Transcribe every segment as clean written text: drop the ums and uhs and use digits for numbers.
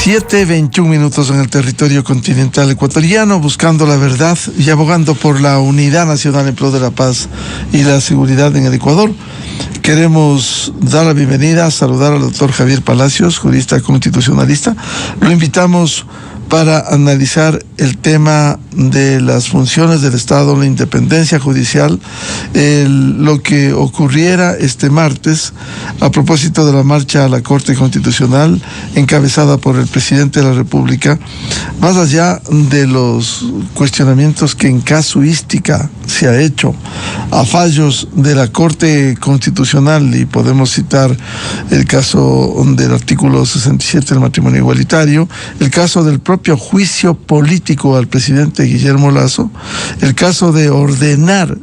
7:21 en el territorio continental ecuatoriano, buscando la verdad y abogando por la unidad nacional en pro de la paz y la seguridad en el Ecuador. Queremos dar la bienvenida, saludar al doctor Javier Palacios, jurista constitucionalista. Lo invitamos para analizar el tema de las funciones del Estado, la independencia judicial, lo que ocurriera este martes a propósito de la marcha a la Corte Constitucional encabezada por el presidente de la República, más allá de los cuestionamientos que en casuística se ha hecho a fallos de la Corte Constitucional, y podemos citar el caso del artículo 67 del matrimonio igualitario, el caso del propio juicio político al presidente Guillermo Lasso, el caso de ordenar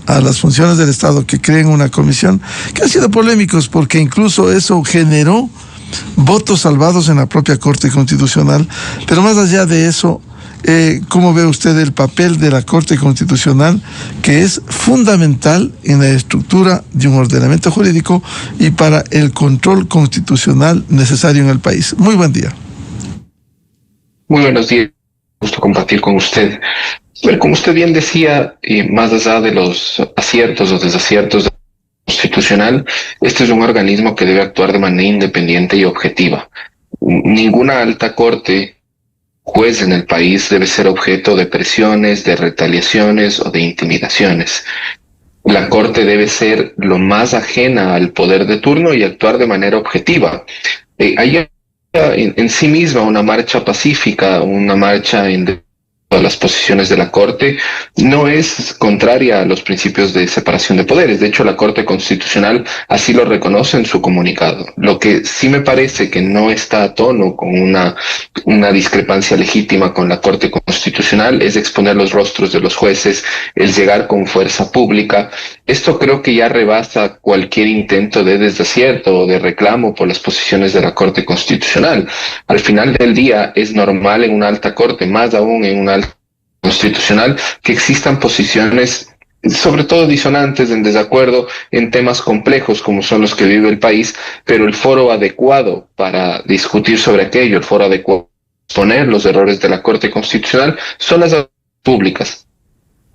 a las funciones del Estado que creen una comisión, que han sido polémicos porque incluso eso generó votos salvados en la propia Corte Constitucional. Pero más allá de eso, ¿cómo ve usted el papel de la Corte Constitucional, que es fundamental en la estructura de un ordenamiento jurídico y para el control constitucional necesario en el país? Muy buen día. Muy buenos días, gusto compartir con usted. Bueno, como usted bien decía, más allá de los aciertos o desaciertos constitucional, este es un organismo que debe actuar de manera independiente y objetiva. Ninguna alta corte, juez en el país, debe ser objeto de presiones, de retaliaciones o de intimidaciones. La corte debe ser lo más ajena al poder de turno y actuar de manera objetiva. Hay en sí misma una marcha pacífica, una marcha en las posiciones de la Corte, no es contraria a los principios de separación de poderes. De hecho, la Corte Constitucional así lo reconoce en su comunicado. Lo que sí me parece que no está a tono con una discrepancia legítima con la Corte Constitucional es exponer los rostros de los jueces, el llegar con fuerza pública. Esto creo que ya rebasa cualquier intento de desacierto o de reclamo por las posiciones de la Corte Constitucional. Al final del día es normal en una alta corte, más aún en una alta constitucional, que existan posiciones sobre todo disonantes, en desacuerdo en temas complejos como son los que vive el país, pero el foro adecuado para discutir sobre aquello, el foro adecuado para exponer los errores de la Corte Constitucional son las públicas.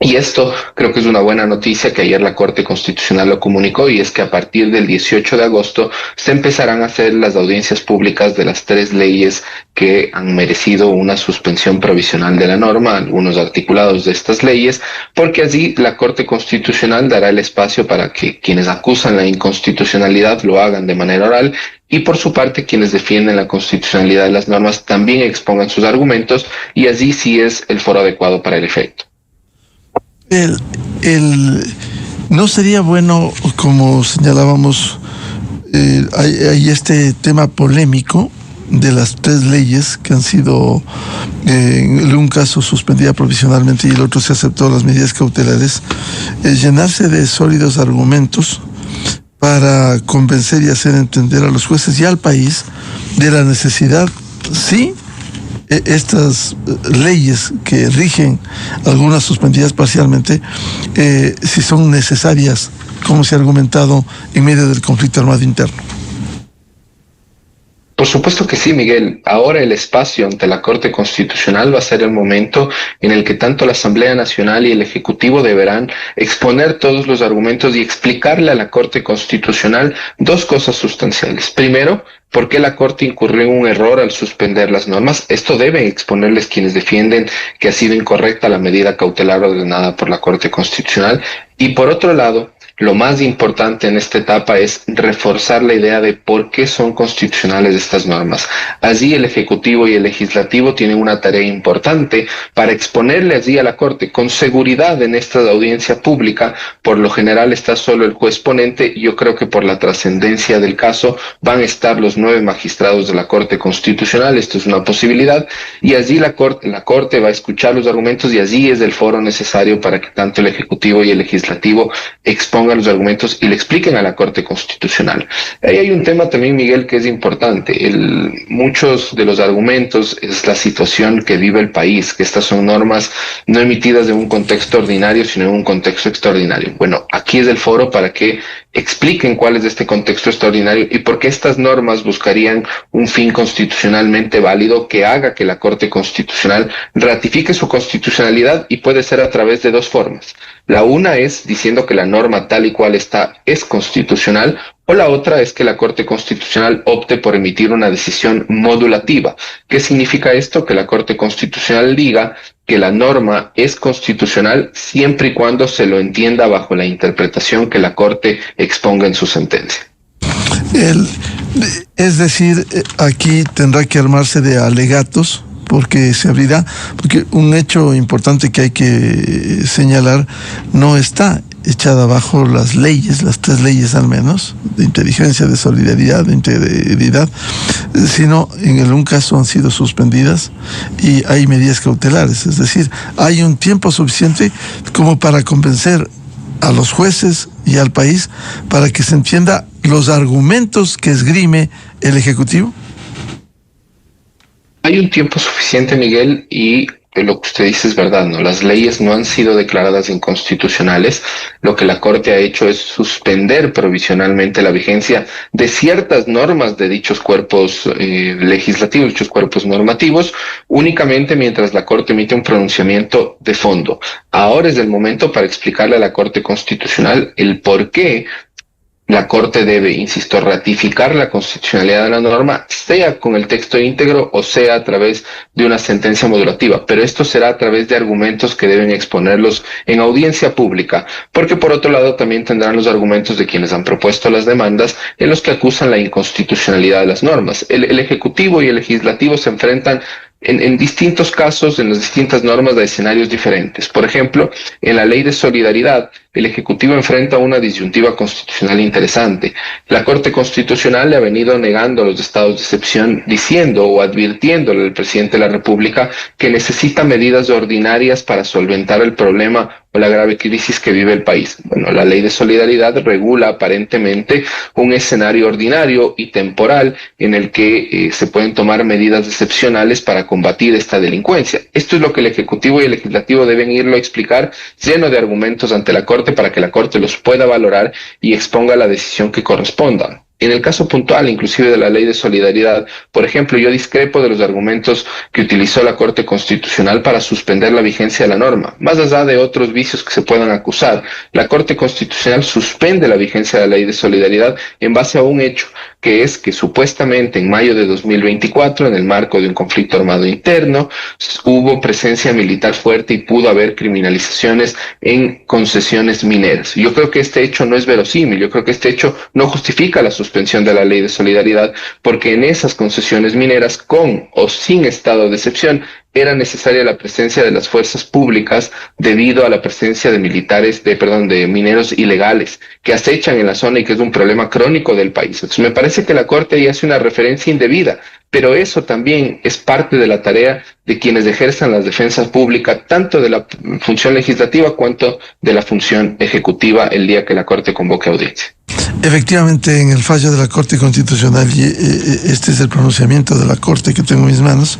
Y esto creo que es una buena noticia que ayer la Corte Constitucional lo comunicó, y es que a partir del 18 de agosto se empezarán a hacer las audiencias públicas de las 3 leyes que han merecido una suspensión provisional de la norma, algunos articulados de estas leyes, porque allí la Corte Constitucional dará el espacio para que quienes acusan la inconstitucionalidad lo hagan de manera oral, y por su parte quienes defienden la constitucionalidad de las normas también expongan sus argumentos, y allí sí es el foro adecuado para el efecto. No sería bueno, como señalábamos, hay este tema polémico de las 3 leyes que han sido, en un caso suspendida provisionalmente y el otro se aceptó las medidas cautelares, llenarse de sólidos argumentos para convencer y hacer entender a los jueces y al país de la necesidad, sí, estas leyes que rigen, algunas suspendidas parcialmente, si son necesarias, como se ha argumentado, en medio del conflicto armado interno. Por supuesto que sí, Miguel. Ahora el espacio ante la Corte Constitucional va a ser el momento en el que tanto la Asamblea Nacional y el Ejecutivo deberán exponer todos los argumentos y explicarle a la Corte Constitucional 2 cosas sustanciales. Primero, ¿por qué la Corte incurrió en un error al suspender las normas? Esto deben exponerles quienes defienden que ha sido incorrecta la medida cautelar ordenada por la Corte Constitucional. Y por otro lado, lo más importante en esta etapa es reforzar la idea de por qué son constitucionales estas normas. Allí el Ejecutivo y el Legislativo tienen una tarea importante para exponerle allí a la Corte con seguridad en esta audiencia pública. Por lo general está solo el juez ponente, y yo creo que por la trascendencia del caso van a estar los 9 magistrados de la Corte Constitucional. Esto es una posibilidad, y allí la Corte va a escuchar los argumentos, y allí es el foro necesario para que tanto el Ejecutivo y el Legislativo expongan los argumentos y le expliquen a la Corte Constitucional. Ahí hay un tema también, Miguel, que es importante. Muchos de los argumentos es la situación que vive el país, que estas son normas no emitidas en un contexto ordinario, sino en un contexto extraordinario. Bueno, aquí es el foro para que expliquen cuál es este contexto extraordinario y por qué estas normas buscarían un fin constitucionalmente válido que haga que la Corte Constitucional ratifique su constitucionalidad, y puede ser a través de dos formas. La una es diciendo que la norma tal y cual está es constitucional, o la otra es que la Corte Constitucional opte por emitir una decisión modulativa. ¿Qué significa esto? Que la Corte Constitucional diga que la norma es constitucional siempre y cuando se lo entienda bajo la interpretación que la Corte exponga en su sentencia. Es decir, aquí tendrá que armarse de alegatos, porque se abrirá, porque un hecho importante que hay que señalar: no está echada abajo las leyes, las tres leyes al menos, de inteligencia, de solidaridad, de integridad, sino en un caso han sido suspendidas y hay medidas cautelares. Es decir, hay un tiempo suficiente como para convencer a los jueces y al país para que se entienda los argumentos que esgrime el Ejecutivo. Hay un tiempo suficiente, Miguel, y lo que usted dice es verdad, ¿no? Las leyes no han sido declaradas inconstitucionales. Lo que la Corte ha hecho es suspender provisionalmente la vigencia de ciertas normas de dichos cuerpos legislativos, dichos cuerpos normativos, únicamente mientras la Corte emite un pronunciamiento de fondo. Ahora es el momento para explicarle a la Corte Constitucional el por qué la Corte debe, insisto, ratificar la constitucionalidad de la norma, sea con el texto íntegro o sea a través de una sentencia modulativa. Pero esto será a través de argumentos que deben exponerlos en audiencia pública, porque por otro lado también tendrán los argumentos de quienes han propuesto las demandas en los que acusan la inconstitucionalidad de las normas. El Ejecutivo y el Legislativo se enfrentan en distintos casos, en las distintas normas, de escenarios diferentes. Por ejemplo, en la Ley de Solidaridad, el Ejecutivo enfrenta una disyuntiva constitucional interesante. La Corte Constitucional le ha venido negando los estados de excepción, diciendo o advirtiéndole al presidente de la República que necesita medidas ordinarias para solventar el problema o la grave crisis que vive el país. Bueno, la Ley de Solidaridad regula aparentemente un escenario ordinario y temporal en el que se pueden tomar medidas excepcionales para combatir esta delincuencia. Esto es lo que el Ejecutivo y el Legislativo deben irlo a explicar, lleno de argumentos ante la Corte, para que la Corte los pueda valorar y exponga la decisión que corresponda. En el caso puntual, inclusive de la Ley de Solidaridad, por ejemplo, yo discrepo de los argumentos que utilizó la Corte Constitucional para suspender la vigencia de la norma. Más allá de otros vicios que se puedan acusar, la Corte Constitucional suspende la vigencia de la Ley de Solidaridad en base a un hecho, que es que supuestamente en mayo de 2024, en el marco de un conflicto armado interno, hubo presencia militar fuerte y pudo haber criminalizaciones en concesiones mineras. Yo creo que este hecho no es verosímil, yo creo que este hecho no justifica la suspensión de la Ley de Solidaridad, porque en esas concesiones mineras, con o sin estado de excepción, era necesaria la presencia de las fuerzas públicas debido a la presencia de de mineros ilegales que acechan en la zona y que es un problema crónico del país. Entonces me parece que la Corte ahí hace una referencia indebida, pero eso también es parte de la tarea de quienes ejerzan las defensas públicas, tanto de la función legislativa cuanto de la función ejecutiva, el día que la Corte convoque audiencia. Efectivamente, en el fallo de la Corte Constitucional, y este es el pronunciamiento de la Corte que tengo en mis manos,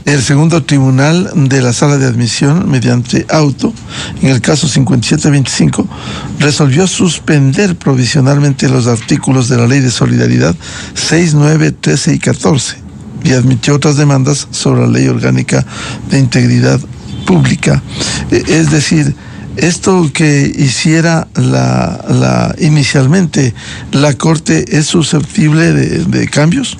el segundo tribunal de la sala de admisión, mediante auto, en el caso 5725, resolvió suspender provisionalmente los artículos de la Ley de Solidaridad 6, 9, 13 y 14, y admitió otras demandas sobre la Ley Orgánica de Integridad Pública. Es decir, esto que hiciera inicialmente la Corte es susceptible de cambios.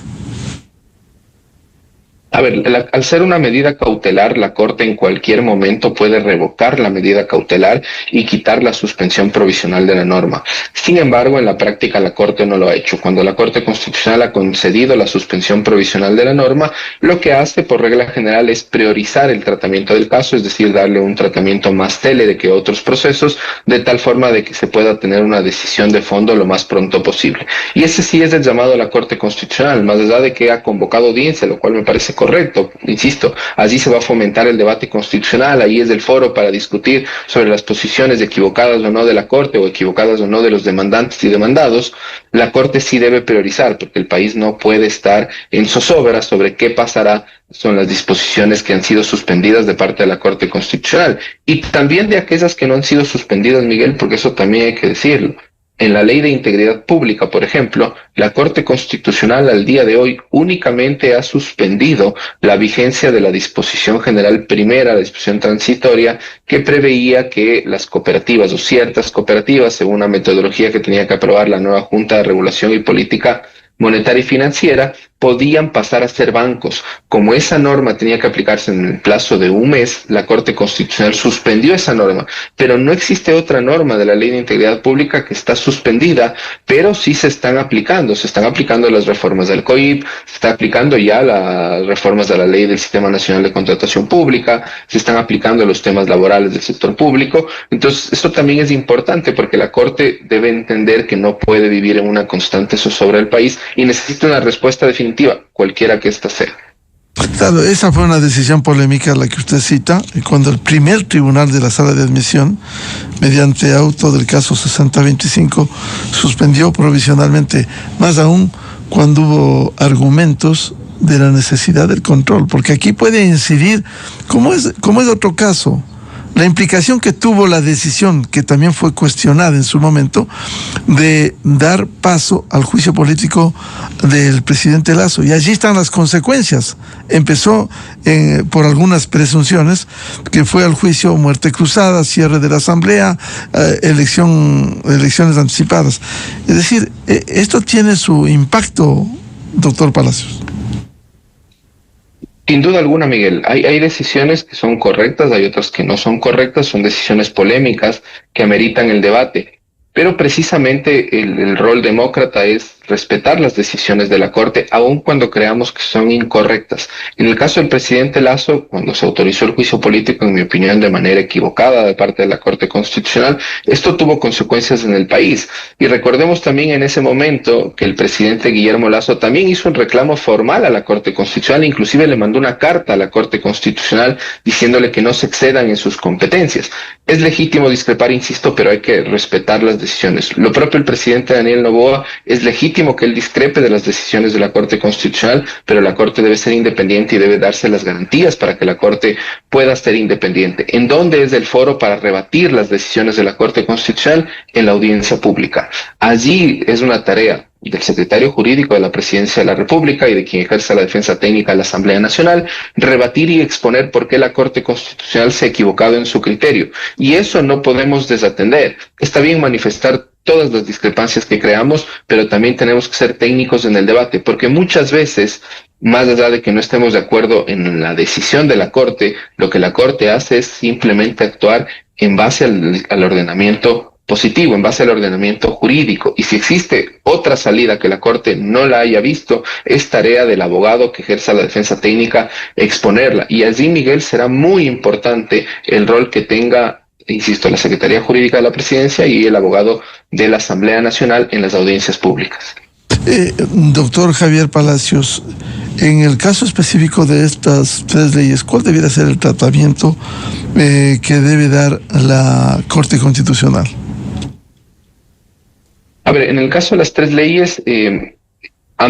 A ver, al ser una medida cautelar, la Corte en cualquier momento puede revocar la medida cautelar y quitar la suspensión provisional de la norma. Sin embargo, en la práctica la Corte no lo ha hecho. Cuando la Corte Constitucional ha concedido la suspensión provisional de la norma, lo que hace por regla general es priorizar el tratamiento del caso, es decir, darle un tratamiento más célere que otros procesos, de tal forma de que se pueda tener una decisión de fondo lo más pronto posible. Y ese sí es el llamado a la Corte Constitucional, más allá de que ha convocado audiencia, lo cual me parece correcto, insisto, allí se va a fomentar el debate constitucional, ahí es el foro para discutir sobre las posiciones equivocadas o no de la Corte o equivocadas o no de los demandantes y demandados. La Corte sí debe priorizar, porque el país no puede estar en zozobra sobre qué pasará son las disposiciones que han sido suspendidas de parte de la Corte Constitucional y también de aquellas que no han sido suspendidas, Miguel, porque eso también hay que decirlo. En la Ley de Integridad Pública, por ejemplo, la Corte Constitucional al día de hoy únicamente ha suspendido la vigencia de la disposición general primera, la disposición transitoria, que preveía que las cooperativas o ciertas cooperativas, según una metodología que tenía que aprobar la nueva Junta de Regulación y Política Monetaria y Financiera, podían pasar a ser bancos. Como esa norma tenía que aplicarse en el plazo de un mes, la Corte Constitucional suspendió esa norma, pero no existe otra norma de la Ley de Integridad Pública que está suspendida, pero sí se están aplicando las reformas del COIP, se está aplicando ya las reformas de la Ley del Sistema Nacional de Contratación Pública, se están aplicando los temas laborales del sector público. Entonces, esto también es importante porque la Corte debe entender que no puede vivir en una constante zozobra del país y necesita una respuesta definitiva, cualquiera que ésta sea. Claro, esa fue una decisión polémica la que usted cita, cuando el primer tribunal de la sala de admisión, mediante auto del caso 6025, suspendió provisionalmente, más aún cuando hubo argumentos de la necesidad del control, porque aquí puede incidir, como es otro caso, la implicación que tuvo la decisión, que también fue cuestionada en su momento, de dar paso al juicio político del presidente Lasso. Y allí están las consecuencias. Empezó por algunas presunciones, que fue al juicio, muerte cruzada, cierre de la asamblea, elecciones anticipadas. Es decir, esto tiene su impacto, doctor Palacios. Sin duda alguna, Miguel, hay decisiones que son correctas, hay otras que no son correctas, son decisiones polémicas que ameritan el debate, pero precisamente el rol demócrata es respetar las decisiones de la Corte, aun cuando creamos que son incorrectas. En el caso del presidente Lasso, cuando se autorizó el juicio político, en mi opinión, de manera equivocada de parte de la Corte Constitucional, esto tuvo consecuencias en el país. Y recordemos también en ese momento que el presidente Guillermo Lasso también hizo un reclamo formal a la Corte Constitucional, inclusive le mandó una carta a la Corte Constitucional diciéndole que no se excedan en sus competencias. Es legítimo discrepar, insisto, pero hay que respetar las decisiones. Lo propio el presidente Daniel Noboa, es legítimo que él discrepe de las decisiones de la Corte Constitucional, pero la Corte debe ser independiente y debe darse las garantías para que la Corte pueda ser independiente. ¿En dónde es el foro para rebatir las decisiones de la Corte Constitucional? En la audiencia pública. Allí es una tarea del secretario jurídico de la Presidencia de la República y de quien ejerce la defensa técnica de la Asamblea Nacional, rebatir y exponer por qué la Corte Constitucional se ha equivocado en su criterio. Y eso no podemos desatender. Está bien manifestar todas las discrepancias que creamos, pero también tenemos que ser técnicos en el debate, porque muchas veces, más allá de que no estemos de acuerdo en la decisión de la Corte, lo que la Corte hace es simplemente actuar en base al ordenamiento positivo, en base al ordenamiento jurídico. Y si existe otra salida que la Corte no la haya visto, es tarea del abogado que ejerza la defensa técnica exponerla. Y allí, Miguel, será muy importante el rol que tenga, insisto, la Secretaría Jurídica de la Presidencia y el abogado de la Asamblea Nacional en las audiencias públicas. Doctor Javier Palacios, en el caso específico de estas tres leyes, ¿cuál debiera ser el tratamiento que debe dar la Corte Constitucional? A ver, en el caso de las tres leyes,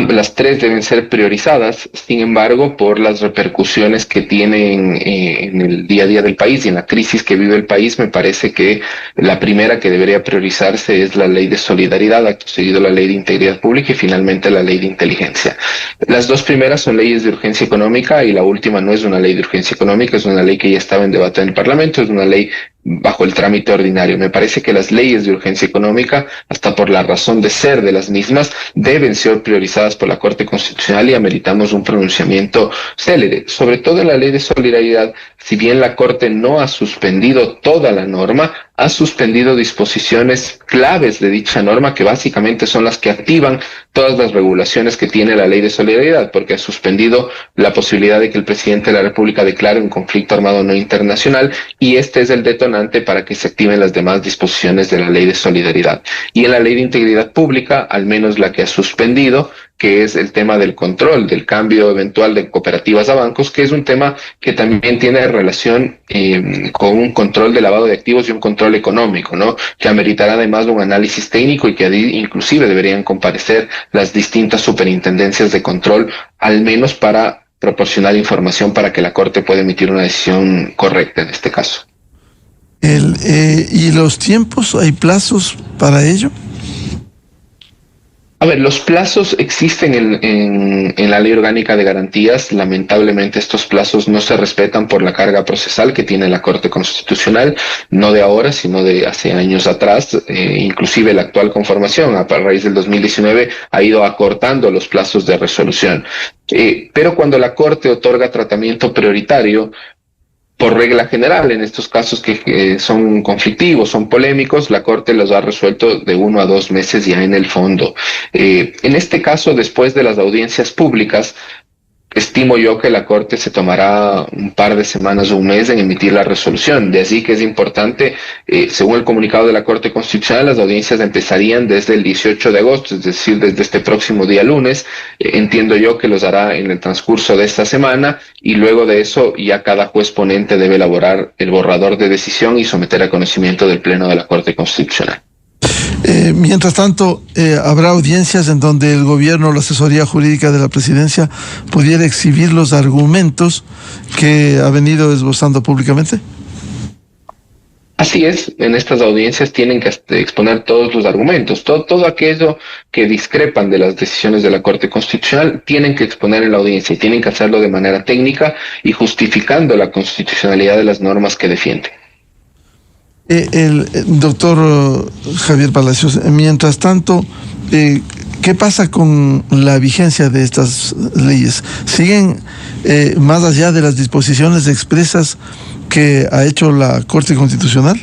las tres deben ser priorizadas, sin embargo, por las repercusiones que tienen en el día a día del país y en la crisis que vive el país, me parece que la primera que debería priorizarse es la ley de solidaridad, acto seguido la ley de integridad pública y finalmente la ley de inteligencia. Las dos primeras son leyes de urgencia económica y la última no es una ley de urgencia económica, es una ley que ya estaba en debate en el Parlamento, es una ley bajo el trámite ordinario. Me parece que las leyes de urgencia económica, hasta por la razón de ser de las mismas, deben ser priorizadas por la Corte Constitucional y ameritamos un pronunciamiento célere. Sobre todo en la ley de solidaridad, si bien la Corte no ha suspendido toda la norma, ha suspendido disposiciones claves de dicha norma que básicamente son las que activan todas las regulaciones que tiene la ley de solidaridad, porque ha suspendido la posibilidad de que el presidente de la República declare un conflicto armado no internacional y este es el detonante para que se activen las demás disposiciones de la ley de solidaridad. Y en la ley de integridad pública, al menos la que ha suspendido, que es el tema del control, del cambio eventual de cooperativas a bancos, que es un tema que también tiene relación con un control de lavado de activos y un control económico, ¿no? Que ameritará además un análisis técnico y que inclusive deberían comparecer las distintas superintendencias de control, al menos para proporcionar información para que la Corte pueda emitir una decisión correcta en este caso. ¿Y los tiempos, hay plazos para ello? A ver, los plazos existen en la Ley Orgánica de Garantías. Lamentablemente estos plazos no se respetan por la carga procesal que tiene la Corte Constitucional, no de ahora, sino de hace años atrás. Inclusive la actual conformación, a raíz del 2019, ha ido acortando los plazos de resolución. Pero cuando la Corte otorga tratamiento prioritario, por regla general, en estos casos que son conflictivos, son polémicos, la Corte los ha resuelto de 1 a 2 meses ya en el fondo. En este caso, después de las audiencias públicas, estimo yo que la Corte se tomará un par de semanas o un mes en emitir la resolución. De así que es importante, según el comunicado de la Corte Constitucional, las audiencias empezarían desde el 18 de agosto, es decir, desde este próximo día lunes. Entiendo yo que los hará en el transcurso de esta semana y luego de eso ya cada juez ponente debe elaborar el borrador de decisión y someter a conocimiento del Pleno de la Corte Constitucional. Mientras tanto, ¿habrá audiencias en donde el gobierno o la asesoría jurídica de la presidencia pudiera exhibir los argumentos que ha venido esbozando públicamente? Así es, en estas audiencias tienen que exponer todos los argumentos, todo aquello que discrepan de las decisiones de la Corte Constitucional, tienen que exponer en la audiencia y tienen que hacerlo de manera técnica y justificando la constitucionalidad de las normas que defienden. El doctor Javier Palacios, mientras tanto, ¿qué pasa con la vigencia de estas leyes? ¿Siguen más allá de las disposiciones expresas que ha hecho la Corte Constitucional?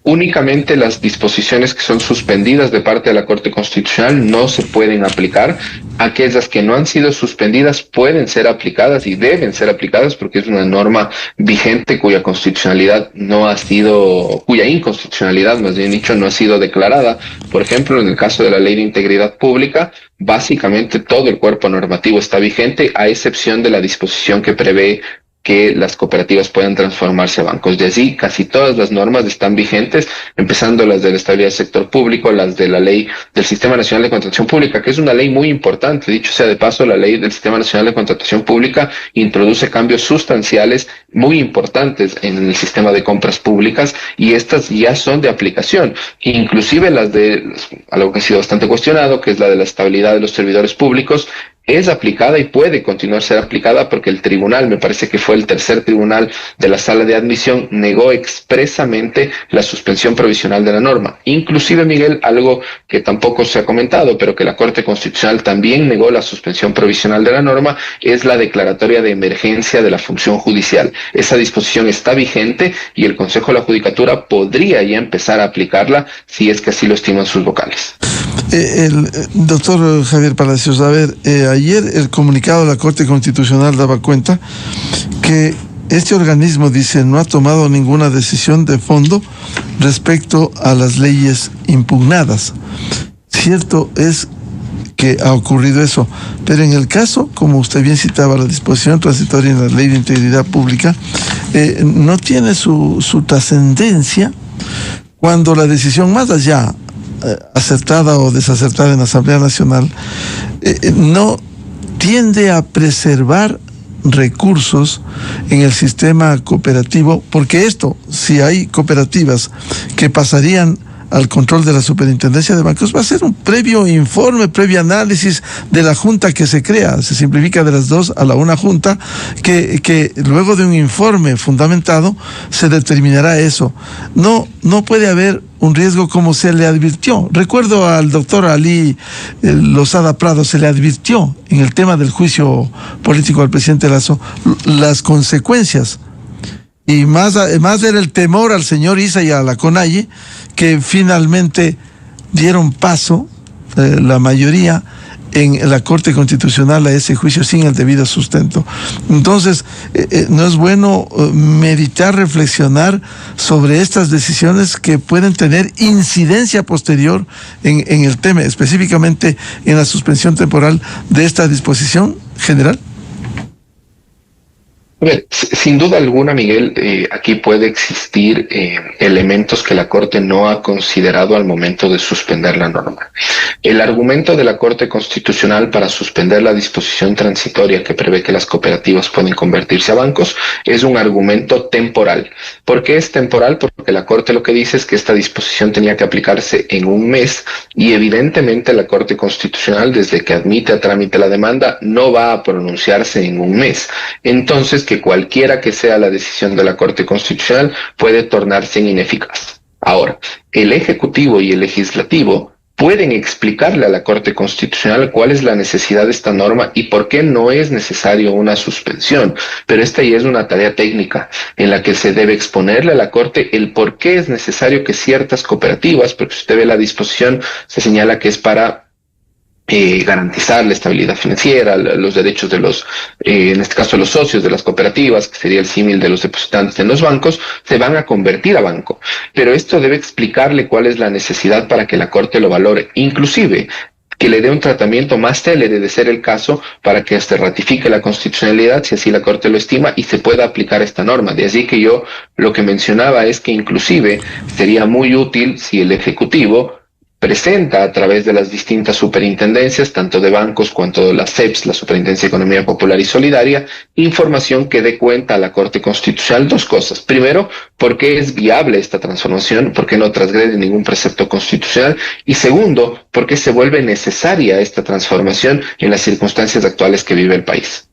Únicamente las disposiciones que son suspendidas de parte de la Corte Constitucional no se pueden aplicar. Aquellas que no han sido suspendidas pueden ser aplicadas y deben ser aplicadas porque es una norma vigente cuya constitucionalidad no ha sido, cuya inconstitucionalidad, más bien dicho, no ha sido declarada. Por ejemplo, en el caso de la Ley de Integridad Pública, básicamente todo el cuerpo normativo está vigente, a excepción de la disposición que prevé que las cooperativas puedan transformarse a bancos. De allí, casi todas las normas están vigentes, empezando las de la estabilidad del sector público, las de la ley del Sistema Nacional de Contratación Pública, que es una ley muy importante. Dicho sea de paso, la ley del Sistema Nacional de Contratación Pública introduce cambios sustanciales muy importantes en el sistema de compras públicas y estas ya son de aplicación. Inclusive las de algo que ha sido bastante cuestionado, que es la de la estabilidad de los servidores públicos, es aplicada y puede continuar ser aplicada porque el tribunal, me parece que fue el tercer tribunal de la sala de admisión, negó expresamente la suspensión provisional de la norma. Inclusive, Miguel, algo que tampoco se ha comentado, pero que la Corte Constitucional también negó la suspensión provisional de la norma, es la declaratoria de emergencia de la función judicial. Esa disposición está vigente y el Consejo de la Judicatura podría ya empezar a aplicarla si es que así lo estiman sus vocales. El doctor Javier Palacios, a ver, ayer el comunicado de la Corte Constitucional daba cuenta que este organismo, dice, no ha tomado ninguna decisión de fondo respecto a las leyes impugnadas. Cierto es que ha ocurrido eso, pero en el caso, como usted bien citaba, la disposición transitoria en la Ley de Integridad Pública no tiene su trascendencia cuando la decisión, más allá acertada o desacertada en la Asamblea Nacional, no tiende a preservar recursos en el sistema cooperativo, porque esto, si hay cooperativas que pasarían al control de la Superintendencia de Bancos, va a ser un previo informe, previo análisis de la junta que se crea. Se simplifica de las dos a la una junta que luego de un informe fundamentado se determinará eso. No puede haber un riesgo como se le advirtió. Recuerdo al doctor Ali Lozada Prado, se le advirtió en el tema del juicio político al presidente Lasso las consecuencias. Y más era el temor al señor Issa y a la CONAIE, que finalmente dieron paso, la mayoría, en la Corte Constitucional a ese juicio sin el debido sustento. Entonces, no es bueno meditar, reflexionar sobre estas decisiones que pueden tener incidencia posterior en el tema, específicamente en la suspensión temporal de esta disposición general. A ver, sin duda alguna, Miguel, aquí puede existir elementos que la Corte no ha considerado al momento de suspender la norma. El argumento de la Corte Constitucional para suspender la disposición transitoria que prevé que las cooperativas pueden convertirse a bancos es un argumento temporal. ¿Por qué es temporal? Porque la Corte lo que dice es que esta disposición tenía que aplicarse en un mes y evidentemente la Corte Constitucional, desde que admite a trámite la demanda, no va a pronunciarse en un mes. Entonces, que cualquiera que sea la decisión de la Corte Constitucional puede tornarse ineficaz. Ahora, el Ejecutivo y el Legislativo pueden explicarle a la Corte Constitucional cuál es la necesidad de esta norma y por qué no es necesario una suspensión. Pero esta ya es una tarea técnica en la que se debe exponerle a la Corte el por qué es necesario que ciertas cooperativas, porque si usted ve la disposición, se señala que es para garantizar la estabilidad financiera, los derechos de los, en este caso los socios de las cooperativas, que sería el símil de los depositantes en los bancos, se van a convertir a banco. Pero esto debe explicarle cuál es la necesidad para que la Corte lo valore, inclusive que le dé un tratamiento más célere de ser el caso para que se ratifique la constitucionalidad, si así la Corte lo estima, y se pueda aplicar esta norma. De así que yo lo que mencionaba es que inclusive sería muy útil si el Ejecutivo presenta a través de las distintas superintendencias, tanto de bancos cuanto de las SEPs, la Superintendencia de Economía Popular y Solidaria, información que dé cuenta a la Corte Constitucional dos cosas. Primero, por qué es viable esta transformación, por qué no transgrede ningún precepto constitucional. Y segundo, por qué se vuelve necesaria esta transformación en las circunstancias actuales que vive el país.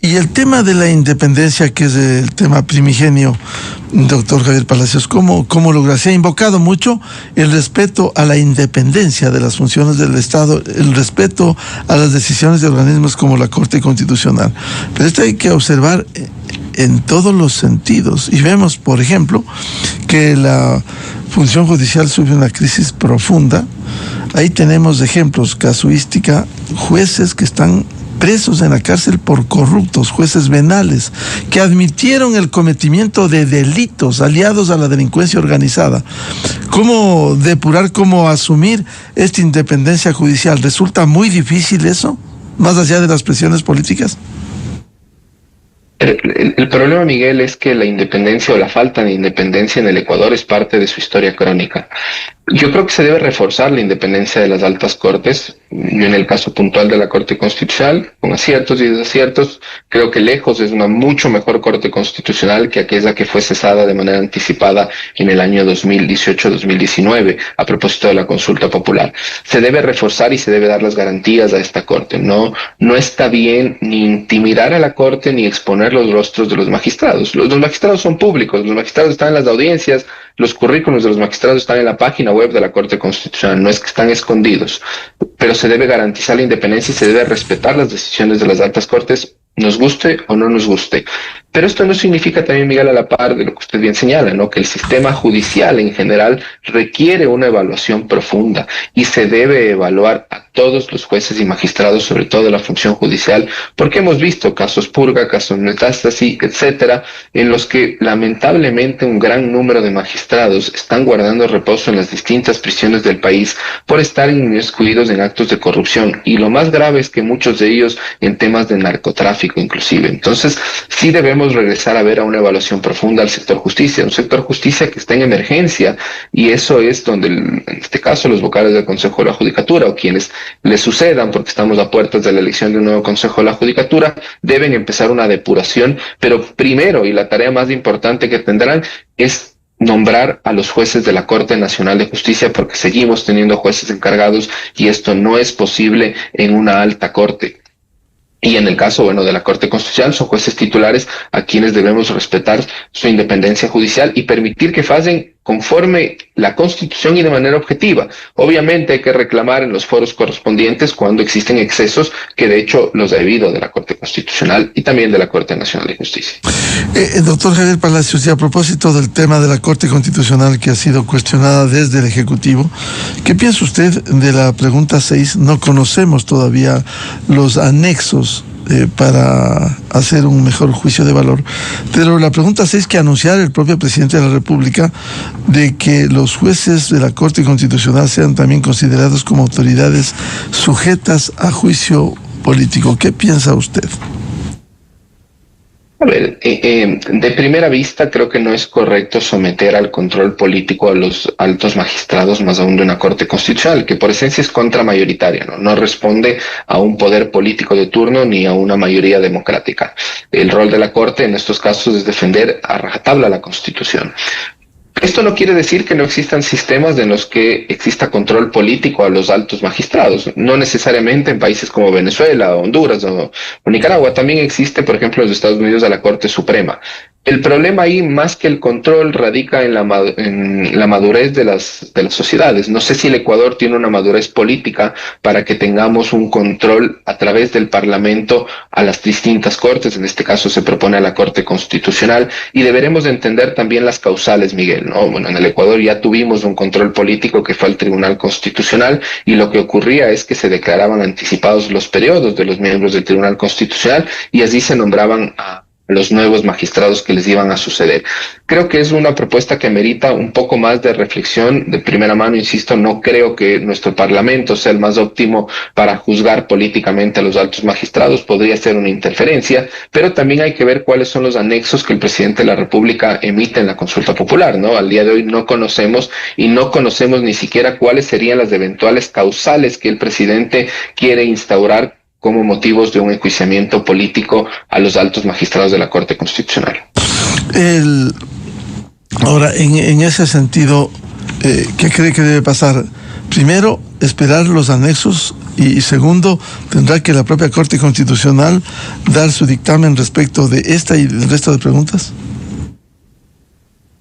Y el tema de la independencia, que es el tema primigenio, doctor Javier Palacios, ¿cómo logra? Se ha invocado mucho el respeto a la independencia de las funciones del Estado, el respeto a las decisiones de organismos como la Corte Constitucional. Pero esto hay que observar en todos los sentidos. Y vemos, por ejemplo, que la función judicial sufre una crisis profunda. Ahí tenemos ejemplos, casuística, jueces que están presos en la cárcel por corruptos, jueces venales, que admitieron el cometimiento de delitos aliados a la delincuencia organizada. ¿Cómo depurar, cómo asumir esta independencia judicial? ¿Resulta muy difícil eso, más allá de las presiones políticas? El problema, Miguel, es que la independencia o la falta de independencia en el Ecuador es parte de su historia crónica. Yo creo que se debe reforzar la independencia de las altas cortes. Yo en el caso puntual de la Corte Constitucional, con aciertos y desaciertos, creo que lejos es una mucho mejor Corte Constitucional que aquella que fue cesada de manera anticipada en el año 2018-2019 a propósito de la consulta popular. Se debe reforzar y se debe dar las garantías a esta Corte. No está bien ni intimidar a la Corte ni exponer los rostros de los magistrados. Los magistrados son públicos, los magistrados están en las audiencias, los currículos de los magistrados están en la página web de la Corte Constitucional, no es que están escondidos, pero se debe garantizar la independencia y se debe respetar las decisiones de las altas cortes, nos guste o no nos guste. Pero esto no significa también, Miguel, a la par de lo que usted bien señala, ¿no? Que el sistema judicial en general requiere una evaluación profunda y se debe evaluar a todos los jueces y magistrados, sobre todo la función judicial, porque hemos visto casos purga, casos metástasis, etcétera, en los que lamentablemente un gran número de magistrados están guardando reposo en las distintas prisiones del país por estar inmiscuidos en actos de corrupción. Y lo más grave es que muchos de ellos en temas de narcotráfico inclusive. Entonces, sí debemos regresar a ver a una evaluación profunda al sector justicia, un sector justicia que está en emergencia, y eso es donde, en este caso, los vocales del Consejo de la Judicatura o quienes le sucedan, porque estamos a puertas de la elección de un nuevo Consejo de la Judicatura, deben empezar una depuración, pero primero, y la tarea más importante que tendrán, es nombrar a los jueces de la Corte Nacional de Justicia, porque seguimos teniendo jueces encargados y esto no es posible en una alta corte. Y en el caso, de la Corte Constitucional, son jueces titulares a quienes debemos respetar su independencia judicial y permitir que fallen conforme la Constitución y de manera objetiva. Obviamente hay que reclamar en los foros correspondientes cuando existen excesos, que de hecho los ha habido de la Corte Constitucional y también de la Corte Nacional de Justicia. Doctor Javier Palacios, y a propósito del tema de la Corte Constitucional que ha sido cuestionada desde el Ejecutivo, ¿qué piensa usted de la pregunta 6? No conocemos todavía los anexos para hacer un mejor juicio de valor, pero la pregunta 6 que anunciar el propio presidente de la República de que los jueces de la Corte Constitucional sean también considerados como autoridades sujetas a juicio político. ¿Qué piensa usted? A ver, de primera vista creo que no es correcto someter al control político a los altos magistrados, más aún de una Corte Constitucional, que por esencia es contramayoritaria, ¿no? No responde a un poder político de turno ni a una mayoría democrática. El rol de la Corte en estos casos es defender a rajatabla la Constitución. Esto no quiere decir que no existan sistemas en los que exista control político a los altos magistrados. No necesariamente en países como Venezuela, Honduras o Nicaragua. También existe, por ejemplo, en los Estados Unidos a la Corte Suprema. El problema ahí, más que el control, radica en la madurez de las sociedades. No sé si el Ecuador tiene una madurez política para que tengamos un control a través del Parlamento a las distintas cortes. En este caso se propone a la Corte Constitucional y deberemos de entender también las causales, Miguel, ¿no? Bueno, en el Ecuador ya tuvimos un control político que fue el Tribunal Constitucional y lo que ocurría es que se declaraban anticipados los periodos de los miembros del Tribunal Constitucional y así se nombraban a los nuevos magistrados que les iban a suceder. Creo que es una propuesta que merita un poco más de reflexión de primera mano. Insisto, no creo que nuestro Parlamento sea el más óptimo para juzgar políticamente a los altos magistrados. Podría ser una interferencia, pero también hay que ver cuáles son los anexos que el presidente de la República emite en la consulta popular, ¿no? Al día de hoy no conocemos ni siquiera cuáles serían las eventuales causales que el presidente quiere instaurar como motivos de un enjuiciamiento político a los altos magistrados de la Corte Constitucional. Ahora, en ese sentido, ¿qué cree que debe pasar? Primero, esperar los anexos y segundo, tendrá que la propia Corte Constitucional dar su dictamen respecto de esta y del resto de preguntas.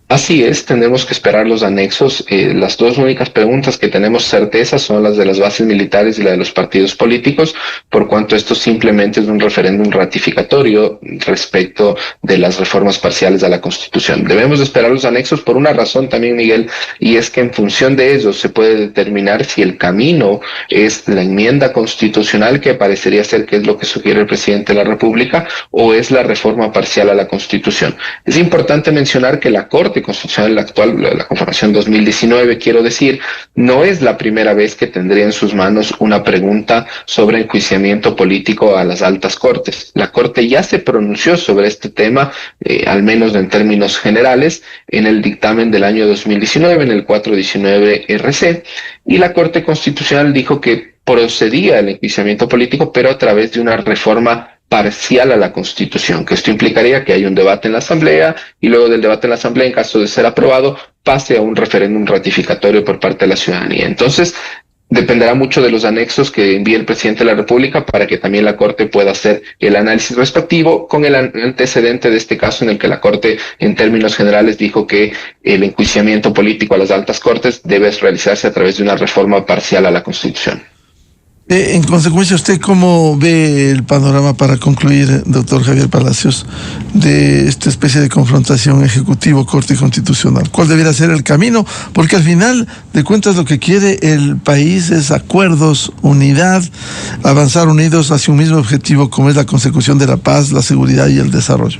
Así es, tendremos que esperar los anexos. Las dos únicas preguntas que tenemos certeza son las de las bases militares y la de los partidos políticos, por cuanto esto simplemente es un referéndum ratificatorio respecto de las reformas parciales a la Constitución. Debemos esperar los anexos por una razón también, Miguel, y es que en función de ellos se puede determinar si el camino es la enmienda constitucional, que parecería ser que es lo que sugiere el presidente de la República, o es la reforma parcial a la Constitución. Es importante mencionar que la Corte Constitucional actual, la conformación 2019, quiero decir, no es la primera vez que tendría en sus manos una pregunta sobre enjuiciamiento político a las altas cortes. La Corte ya se pronunció sobre este tema, al menos en términos generales, en el dictamen del año 2019, en el 419 RC, y la Corte Constitucional dijo que procedía el enjuiciamiento político, pero a través de una reforma parcial a la Constitución, que esto implicaría que haya un debate en la Asamblea y luego del debate en la Asamblea, en caso de ser aprobado, pase a un referéndum ratificatorio por parte de la ciudadanía. Entonces, dependerá mucho de los anexos que envíe el presidente de la República para que también la Corte pueda hacer el análisis respectivo, con el antecedente de este caso en el que la Corte, en términos generales, dijo que el enjuiciamiento político a las altas cortes debe realizarse a través de una reforma parcial a la Constitución. En consecuencia, ¿usted cómo ve el panorama, para concluir, doctor Javier Palacios, de esta especie de confrontación ejecutivo-Corte Constitucional? ¿Cuál debería ser el camino? Porque al final de cuentas lo que quiere el país es acuerdos, unidad, avanzar unidos hacia un mismo objetivo como es la consecución de la paz, la seguridad y el desarrollo.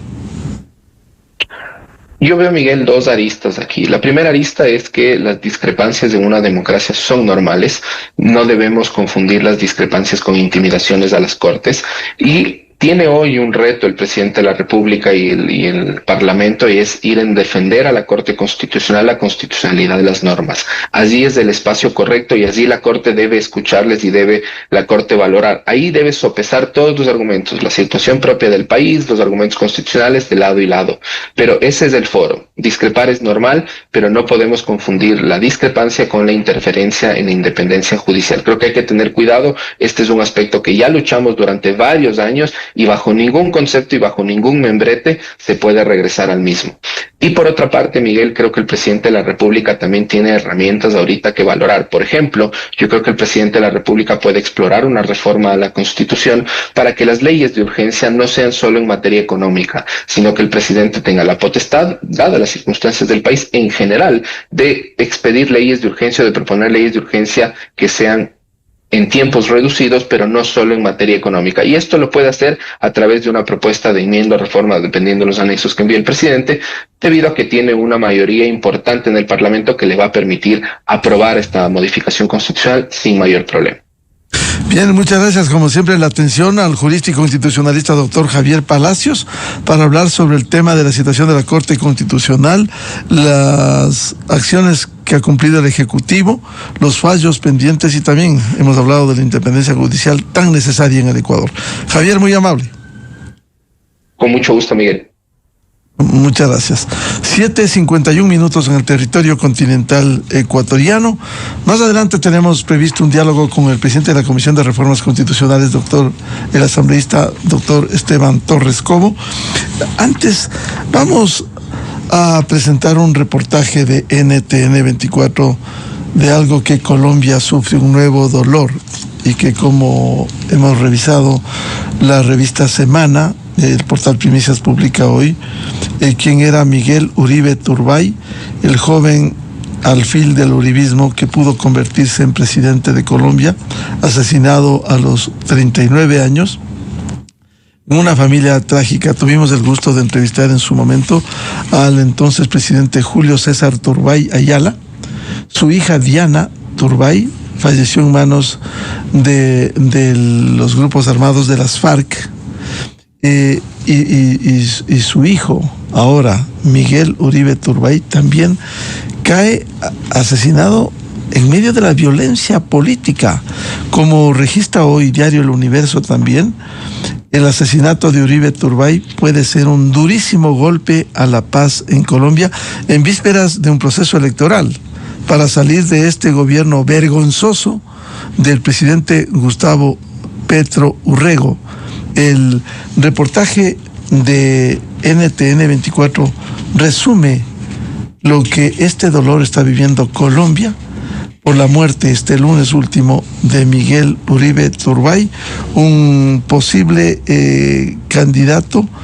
Yo veo, Miguel, dos aristas aquí. La primera arista es que las discrepancias en una democracia son normales. No debemos confundir las discrepancias con intimidaciones a las cortes. Y tiene hoy un reto el presidente de la República y el Parlamento, y es ir en defender a la Corte Constitucional la constitucionalidad de las normas. Allí es el espacio correcto y allí la Corte debe escucharles y debe la Corte valorar. Ahí debe sopesar todos los argumentos, la situación propia del país, los argumentos constitucionales de lado y lado. Pero ese es el foro. Discrepar es normal, pero no podemos confundir la discrepancia con la interferencia en la independencia judicial. Creo que hay que tener cuidado. Este es un aspecto que ya luchamos durante varios años y bajo ningún concepto y bajo ningún membrete se puede regresar al mismo. Y por otra parte, Miguel, creo que el presidente de la República también tiene herramientas ahorita que valorar. Por ejemplo, yo creo que el presidente de la República puede explorar una reforma a la Constitución para que las leyes de urgencia no sean solo en materia económica, sino que el presidente tenga la potestad, dadas las circunstancias del país en general, de expedir leyes de urgencia o de proponer leyes de urgencia que sean en tiempos reducidos, pero no solo en materia económica. Y esto lo puede hacer a través de una propuesta de enmienda o reforma, dependiendo de los anexos que envíe el presidente, debido a que tiene una mayoría importante en el Parlamento que le va a permitir aprobar esta modificación constitucional sin mayor problema. Bien, muchas gracias, como siempre, la atención al jurista y constitucionalista doctor Javier Palacios para hablar sobre el tema de la situación de la Corte Constitucional, las acciones que ha cumplido el Ejecutivo, los fallos pendientes y también hemos hablado de la independencia judicial tan necesaria en el Ecuador. Javier, muy amable. Con mucho gusto, Miguel. Muchas gracias. 7:51 en el territorio continental ecuatoriano. Más adelante tenemos previsto un diálogo con el presidente de la Comisión de Reformas Constitucionales, el asambleísta doctor Esteban Torres Cobo. Antes, vamos a presentar un reportaje de NTN 24 de algo que Colombia sufre un nuevo dolor y que, como hemos revisado la revista Semana, el portal Primicias publica hoy, quien era Miguel Uribe Turbay, el joven alfil del uribismo que pudo convertirse en presidente de Colombia, asesinado a los 39 años. En una familia trágica. Tuvimos el gusto de entrevistar en su momento al entonces presidente Julio César Turbay Ayala. Su hija Diana Turbay falleció en manos de los grupos armados de las FARC. Y su hijo, ahora Miguel Uribe Turbay, también cae asesinado en medio de la violencia política. Como registra hoy Diario El Universo también, el asesinato de Uribe Turbay puede ser un durísimo golpe a la paz en Colombia en vísperas de un proceso electoral para salir de este gobierno vergonzoso del presidente Gustavo Petro Urrego. El reportaje de NTN 24 resume lo que este dolor está viviendo Colombia por la muerte este lunes último de Miguel Uribe Turbay, un posible candidato